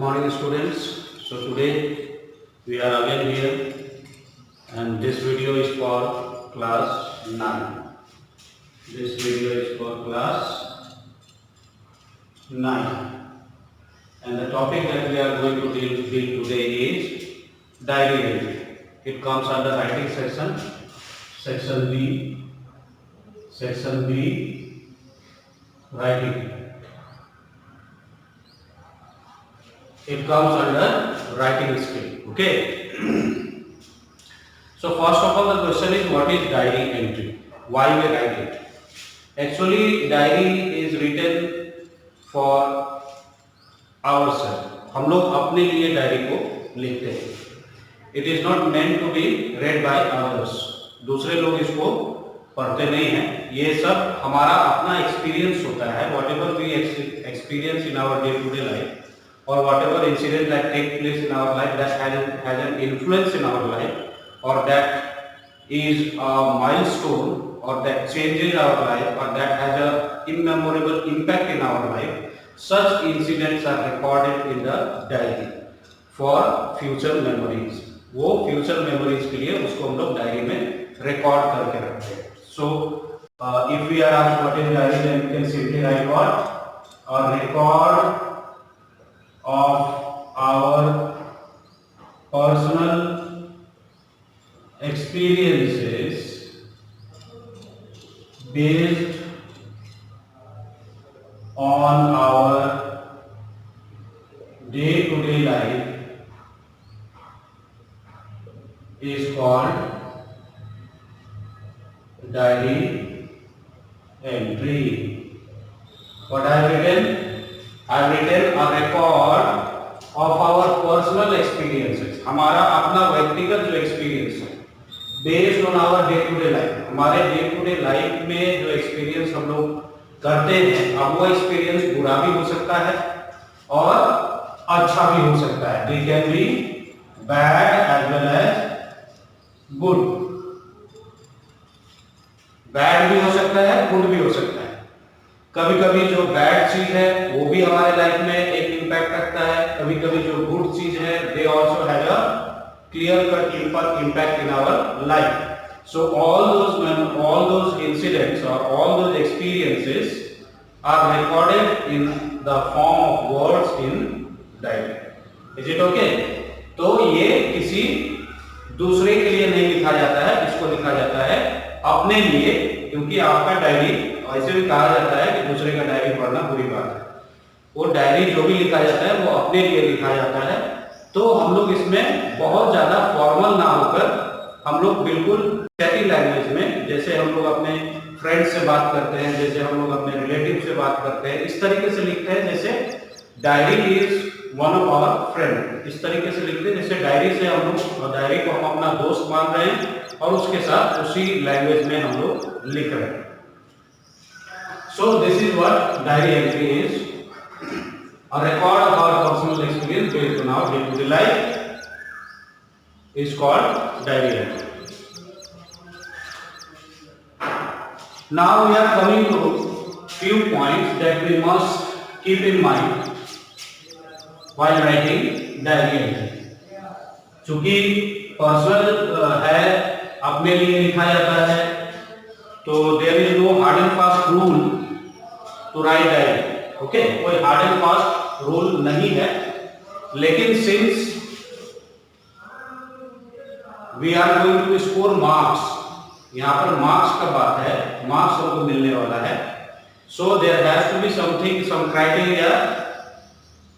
morning, students. So today we are again here, and this video is for class 9. This video is for class 9, and the topic that we are going to deal today is diary entry. It comes under writing section, section B, writing. It comes under writing skill. Okay. So first of all, the question is, what is diary entry? Why we write it? Actually, diary is written for ourselves. हम लोग अपने लिए diary को लिखते हैं. It is not meant to be read by others. दूसरे लोग इसको पढ़ते नहीं हैं. ये सब हमारा अपना एक्सपीरियंस होता है. Whatever we experience in our day-to-day life, or whatever incident that take place in our life that has an influence in our life, or that is a milestone, or that changes our life, or that has a immemorable impact in our life, such incidents are recorded in the diary for future memories. वो future memories के लिए उसको हम लोग diary में record करके रखते हैं. So if we are asked what is diary, then we can simply write what? A record of our personal experiences based on our day-to-day life is called diary entry. What I have written? I have written a record of our personal experiences. हमारा अपना व्यक्तिगत जो experience है, based on our day to day life. हमारे day to day life में जो experience हम लोग करते हैं, अब वो एक्सपीरियंस बुरा भी हो सकता है और अच्छा भी हो सकता है. They can be bad as well as good. Bad भी हो सकता है, गुड भी हो सकता है. कभी कभी जो बैड चीज है वो भी हमारे लाइफ में एक इम्पैक्ट रखता है. कभी कभी जो गुड चीज है, they also have a clear cut impact in our life. So all those incidents or all those experiences are recorded in the form of words in diary. Is it okay? तो ये किसी दूसरे के लिए नहीं लिखा जाता है, इसको लिखा जाता है अपने लिए, क्योंकि आपका डायरी, ऐसे भी कहा जाता है कि दूसरे का डायरी पढ़ना बुरी बात है. वो डायरी जो भी लिखा जाता है वो अपने लिए लिखा जाता है. तो हम लोग इसमें बहुत ज्यादा फॉर्मल ना होकर हम लोग बिल्कुल चैटी लैंग्वेज में, जैसे हम लोग अपने फ्रेंड से बात करते हैं, जैसे हम लोग अपने रिलेटिव से बात करते हैं, इस तरीके से लिखते हैं जैसे diary is one of our friend. इस तरीके से लिखते हैं जैसे डायरी से हम लोग, डायरी को हम अपना दोस्त मान रहे हैं और उसके साथ उसी लैंग्वेज में हम लोग लिख रहे हैं. So this is what diary entry is. A record of our personal experience based on our day-to-day life is called diary entry. Now we are coming to few points that we must keep in mind while writing diary entry. चूंकि personal है, अपने लिए लिखा जाता है, तो there is no hard and fast rule to write diary. Okay, कोई hard and fast rule नहीं है, लेकिन since we are going to score marks, यहाँ पर मार्क्स का बात है, मार्क्स हमको मिलने वाला है, so there has to be something, some criteria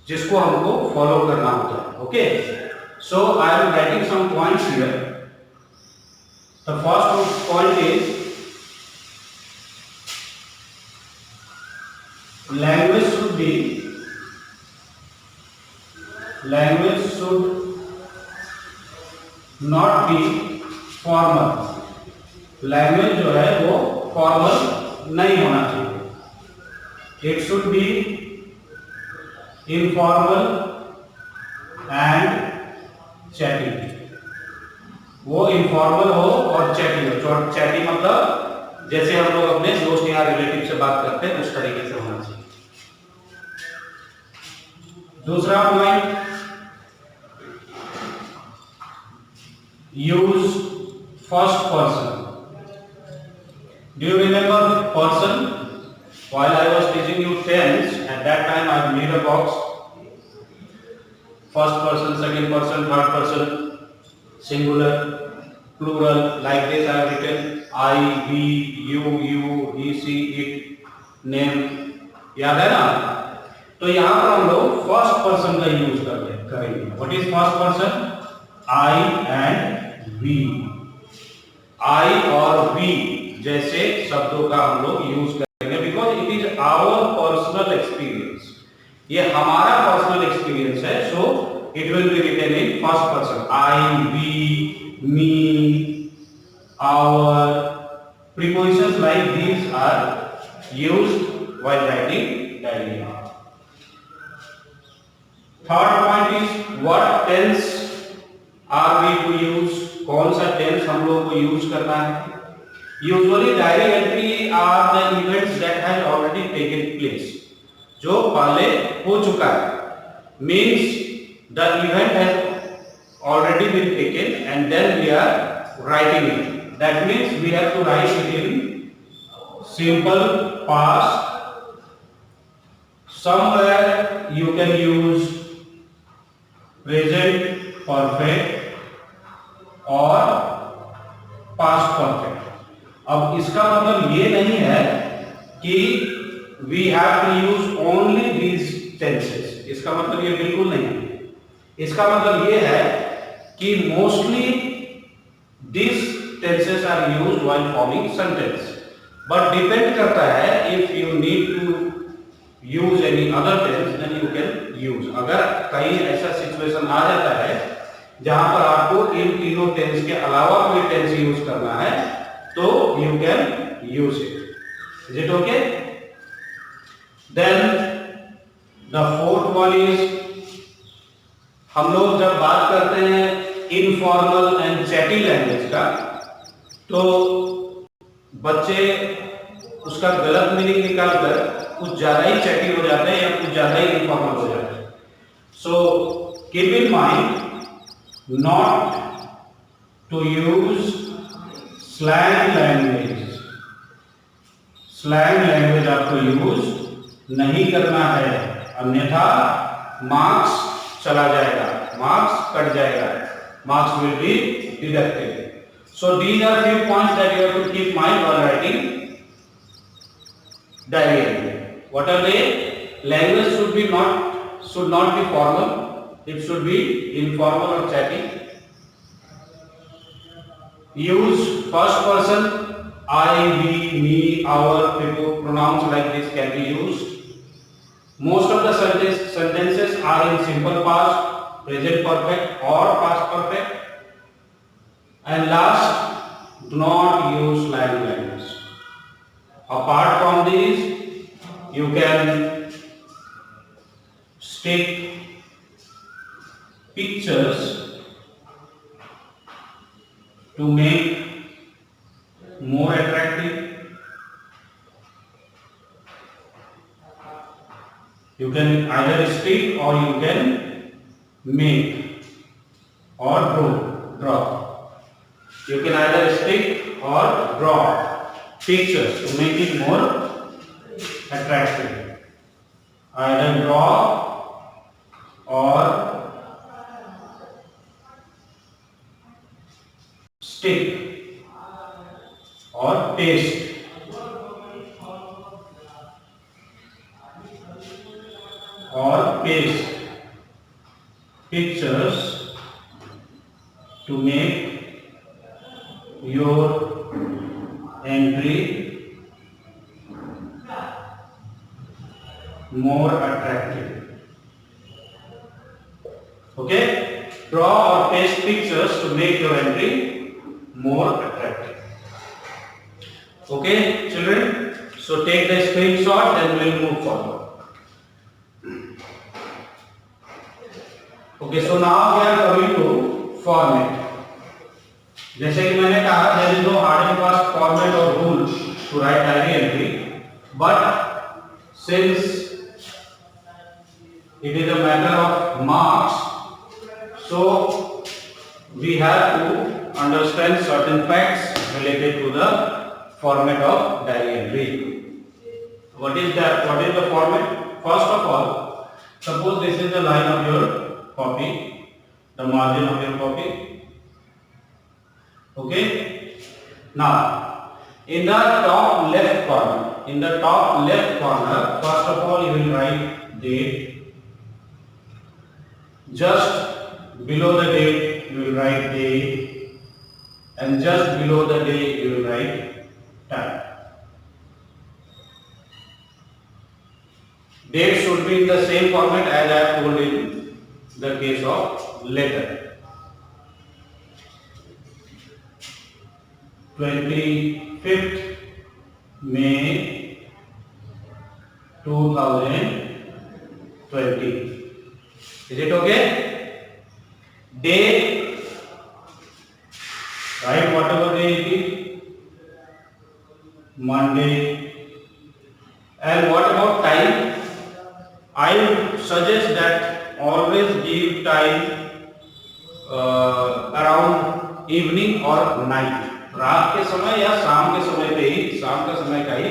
जिसको हमको फॉलो करना होता है. Okay, so I am writing some points here. The first point is language should not be formal. Language जो है वो फॉर्मल नहीं होना चाहिए. It should be informal and chatty. वो इनफॉर्मल हो और चैटी हो. चैटी मतलब जैसे हम लोग अपने दोस्त या रिलेटिव से बात करते हैं उस तरीके से होना चाहिए. दूसरा point, use first person. Do you remember person? While I was teaching you tense, at that time I made a box. First person, second person, third person, singular, plural. Like this I have written I, we, you, he, she, it, name. याद है ना? तो यहाँ पर हम लोग first person का use करेंगे. What is first person? I and we. I और we जैसे शब्दों का हम लोग यूज करेंगे, because it is our personal experience. ये हमारा पर्सनल एक्सपीरियंस है, so it will be written in first person. I, we, me, our. Prepositions like these are used while writing diary. Third point is what tense are we to use. कौन सा tense हम लोग को use करना है. Usually diary entry are the events that has already taken place. जो पहले हो चुका है, means the event has already been taken and then we are writing it. That means we have to write it in simple past. Somewhere you can use present perfect or past perfect. अब इसका मतलब ये नहीं है कि we have to use only these tenses. इसका मतलब ये बिल्कुल नहीं है. इसका मतलब ये है कि mostly these tenses are used while forming sentence. But depend करता है, if you need to use any other tense then you can use. अगर कहीं ऐसा सिचुएशन आ जाता है जहां पर आपको इन तीनों टेंस के अलावा कोई टेंस यूज करना है, तो you can use it. Is it okay? Then the fourth one is, हम लोग जब बात करते हैं इनफॉर्मल एंड चैटी लैंग्वेज का, तो बच्चे उसका गलत मीनिंग निकालकर कुछ ज्यादा ही चैटी हो जाते हैं या कुछ ज्यादा ही इनफॉर्मल हो जाते हैं. So keep in mind not to use slang language. Slang language आपको यूज नहीं करना है, अन्यथा मार्क्स चला जाएगा, मार्क्स कट जाएगा, marks will be deducted. So these are few points that you have to keep mind while writing diary entry. What are they? Language should not be formal, it should be informal or chatty. Use first person, I, we, me, our. Pronouns like this can be used. Most of the sentences are in simple past, present perfect or past perfect. And last, do not use slang language. Apart from these, you can stick pictures to make more attractive. You can either stick or you can make or draw. You can either stick or draw pictures to make it more attractive. Either draw or stick or paste. Or paste pictures to make your entry more attractive. Okay? Draw or paste pictures to make your entry more attractive. Okay, children? So take the screenshot, then we'll move forward. Okay, so now we are coming to format. जैसे कि मैंने कहा, there is no hard and fast format or rule to write diary entry, but since it is a matter of marks. So we have to understand certain facts related to the format of diary entry. What is that? What is the format? First of all, suppose this is the line of your copy, the margin of your copy. Okay. Now, in the top left corner, first of all you will write date. Just below the date you will write date, and just below the date you will write time. Date should be in the same format as I have told in the case of letter. 25th May 2020. Is it okay? Day, write whatever day it is, Monday. And what about time? I would suggest that always give time around evening or night. रात के समय या शाम के समय पे ही, शाम का समय का ही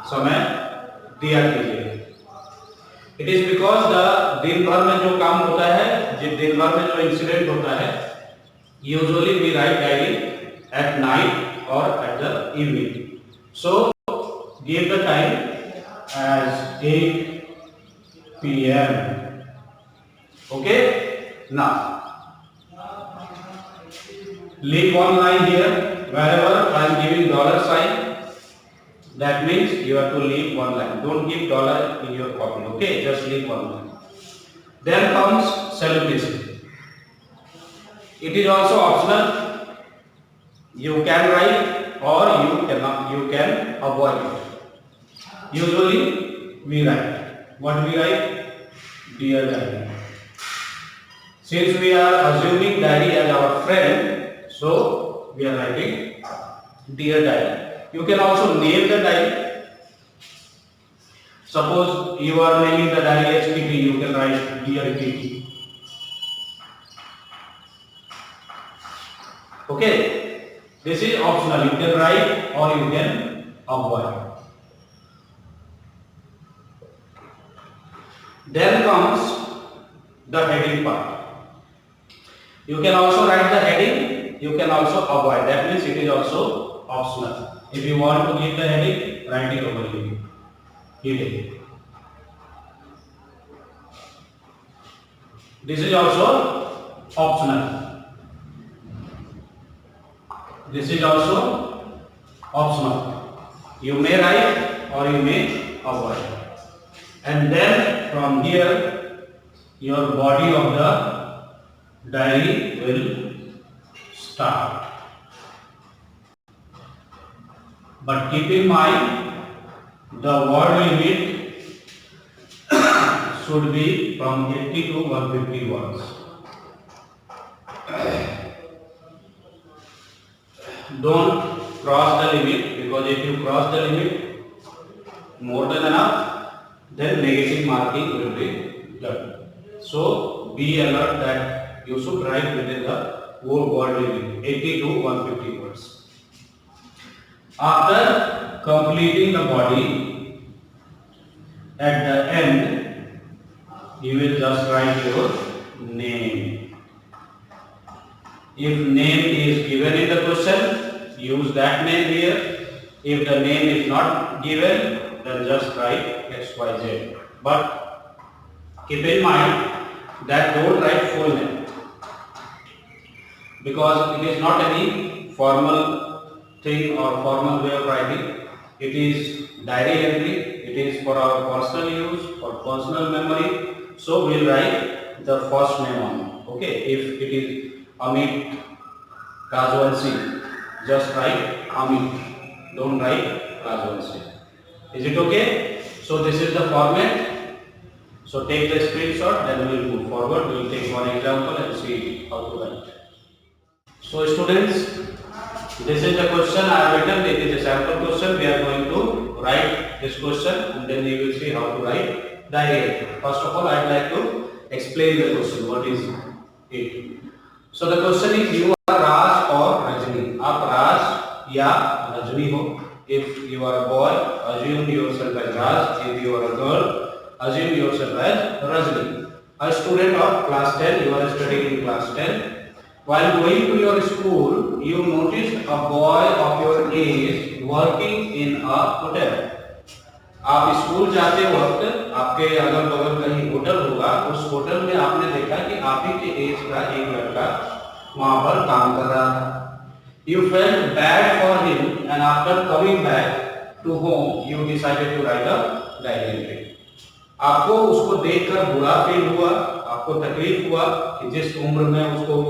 समय दिया कीजिए. इट इज बिकॉज द दिन भर में जो काम होता है, दिन भर में जो इंसिडेंट होता है, usually we write diary at night और at the evening. So give the time as 8 PM. Okay. Now leave one line here. Wherever I am giving dollar sign, that means you have to leave one line. Don't give dollar in your copy. Okay, just leave one line. Then comes celebration. It is also optional. You can write or you cannot. You can avoid it. Usually we write. What we write? Dear diary. Since we are assuming diary as our friend, so we are writing dear diary. You can also name the diary. Suppose you are naming the diary as Kitty, you can write dear Kitty. Okay, this is optional. You can write or you can avoid. Then comes the heading part. You can also write the heading. You can also avoid. That means it is also optional. If you want to give the heading, write it over here. Heading. This is also optional. This is also optional. You may write or you may avoid. And then from here, your body of the diary will start. But keep in mind, the word limit should be from 80 to 150 words. Don't cross the limit, because if you cross the limit more than enough, then negative marking will be done. So be alert that you should write within the word limit, 80 to 150 words. After completing the body, at the end, you will just write your name. If name is given in the question, use that name here. If the name is not given, then just write XYZ. But keep in mind that don't write full name, because it is not any formal thing or formal way of writing. It is diary entry. It is for our personal use, for personal memory. So we'll write the first name on. Okay, if it is Amit Rajwanshi, just write Amit. Don't write Rajwanshi. Is it okay? So this is the format. So take the screenshot, then we will move forward. We will take one example and see how to write. So students, this is the question I have written. It is a sample question. We are going to write this question and then you will see how to write diary entry. First of all, I'd like to explain the question. What is it? So the question is, you are Raj or Rajni? आप राज या रजनी हो. If you are a boy, assume yourself as Raj. If you are a girl, assume yourself as Rajni. A student of class 10, you are studying in class 10. While going to your school, you noticed a boy of your age working in a hotel. आप school जाते वक्त आपके अगल बगल कहीं hotel होगा, उस hotel में आपने देखा कि आप ही के एज का एक लड़का वहां पर काम कर रहा था. You felt bad for him and after coming back to home, you decided to write a diary entry. आपको उसको देखकर बुरा फील हुआ, आपको तकलीफ हुआ कि जिस उम्र में उसको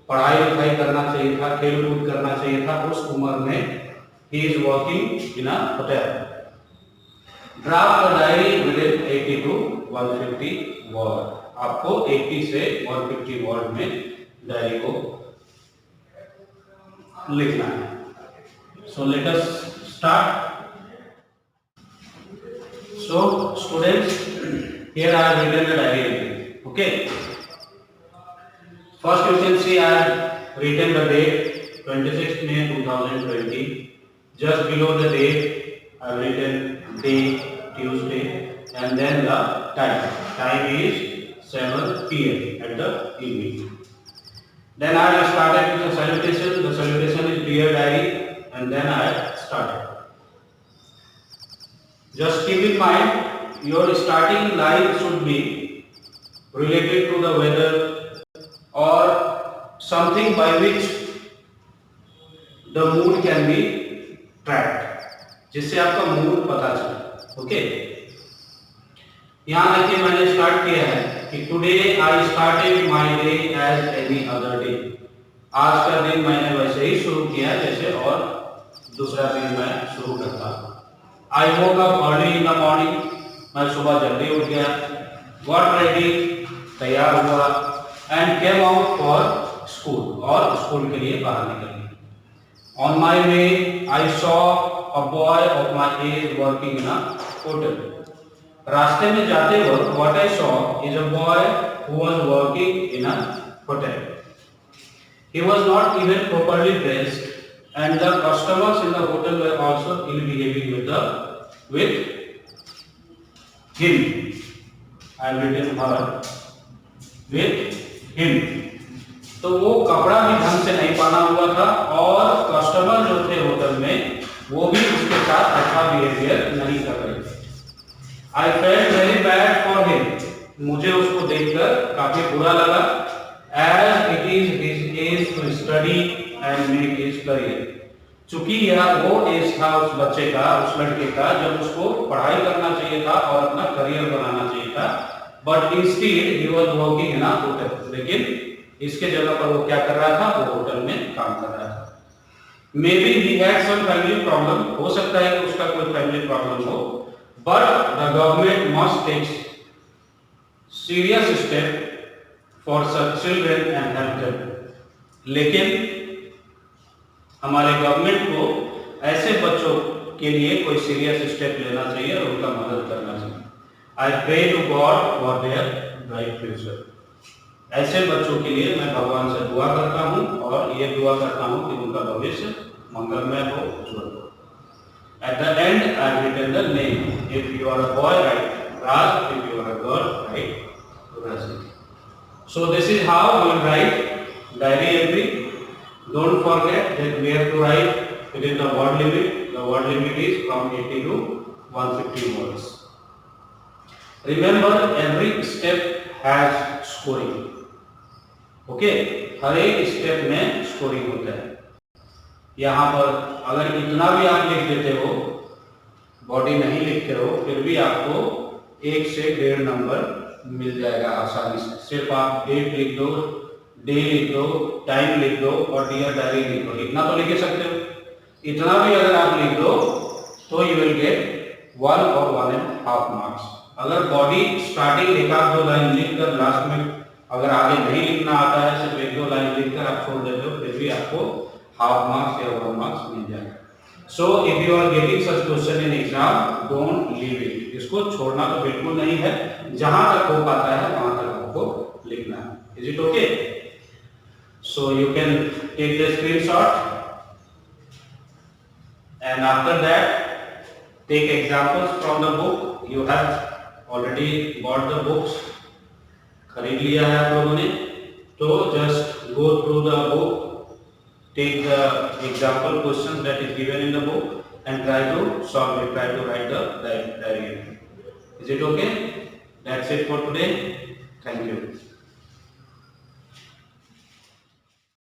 पढ़ाई लिखाई करना चाहिए था, खेल कूद करना चाहिए था, उस उम्र में he is working in a hotel. Draft a diary within 80 to 150 word. आपको 80 से 150 वर्ड में डायरी को लिखना है. So let us start. So students, here I have written the diary entry. Okay. First you can see I have written the date 26th May 2020. Just below the date I have written day Tuesday and then the time. Time is 7 p.m. at the evening. Then I have started with the salutation. The salutation is dear diary and then I have started. Just keep in mind your starting line should be related to the weather or something by which the mood can be tracked, जिससे आपका mood पता चले. Okay. यहाँ देखिए मैंने start किया है कि today I started my day as any other day. आज का दिन मैंने वैसे ही शुरू किया जैसे और दूसरा दिन मैं शुरू करता हूँ. I woke up early in the morning. मैं सुबह जल्दी उठ गया. Got ready. तैयार हुआ. And came out for school. और स्कूल के लिए बाहर निकल गया. On my way I saw a boy of my age working in a hotel. रास्ते में जाते वक्त what I saw is a boy who was working in a hotel. He was not even properly dressed and the customers in the hotel were also ill behaving with him. I have written her with him. तो वो कपड़ा भी ढंग से नहीं पहना हुआ था और कस्टमर जो थे होटल में वो भी उसके साथ अच्छा बिहेवियर नहीं कर रहे थे. I felt very bad for him. मुझे उसको देखकर काफी बुरा लगा. As it is his age to study and make his career. चूंकि यह वो एज था उस बच्चे का, उस लड़के का, जब उसको पढ़ाई करना चाहिए था और अपना करियर बनाना चाहिए था. But instead he was working in a hotel. लेकिन इसके जगह पर वो क्या कर रहा था? वो होटल में काम कर रहा था. Maybe he had some family problem. हो सकता है कि उसका कोई फैमिली प्रॉब्लम हो. But the government must take serious step for such children and help them. लेकिन हमारे गवर्नमेंट को ऐसे बच्चों के लिए कोई सीरियस स्टेप लेना चाहिए और उनका मदद करना चाहिए. I pray to God for their bright future. ऐसे बच्चों के लिए मैं भगवान से दुआ करता हूँ और ये दुआ करता हूँ कि उनका भविष्य मंगलमय हो, उज्जवल हो. At the end I have written the name. If you are a boy write Raj. If you are a girl write Rajni. So this is how we will write diary entry. Don't forget that we have to write within the word limit. The word limit is from 80 to 150 words. Remember, every step has scoring. Okay? हर एक step में scoring होता है. यहाँ पर अगर इतना भी आप लिख देते हो, बॉडी नहीं लिखते हो, फिर भी आपको 1 से 1.5 नंबर मिल जाएगा आसानी से. सिर्फ आप डेट लिख दो, डे लिख दो, टाइम लिख दो और डियर डायरी लिख दो. इतना तो लिख सकते हो. इतना भी अगर आप लिख दो तो यू विल गेट 1 और 1.5 मार्क्स. अगर बॉडी स्टार्टिंग एक आध 2 लाइन लिखकर लास्ट में अगर आगे नहीं लिखना आता है, सिर्फ 1-2 लाइन लिखकर आप छोड़ देते हो, फिर भी आपको हाफ मार्क्स या 1 मार्क्स मिल जाएगा. So if you are getting such question in exam, don't leave it. इसको छोड़ना तो बिल्कुल नहीं है, जहां तक हो पाता है वहां तक आपको लिखना है. Is it okay? So you can take the screenshot and after that take examples from the book. You have already bought the books, खरीद लिया है आप लोगों ने, तो just go through the book, take the example questions that is given in the book and try to solve it, try to write the diagram. Is it okay? That's it for today. Thank you.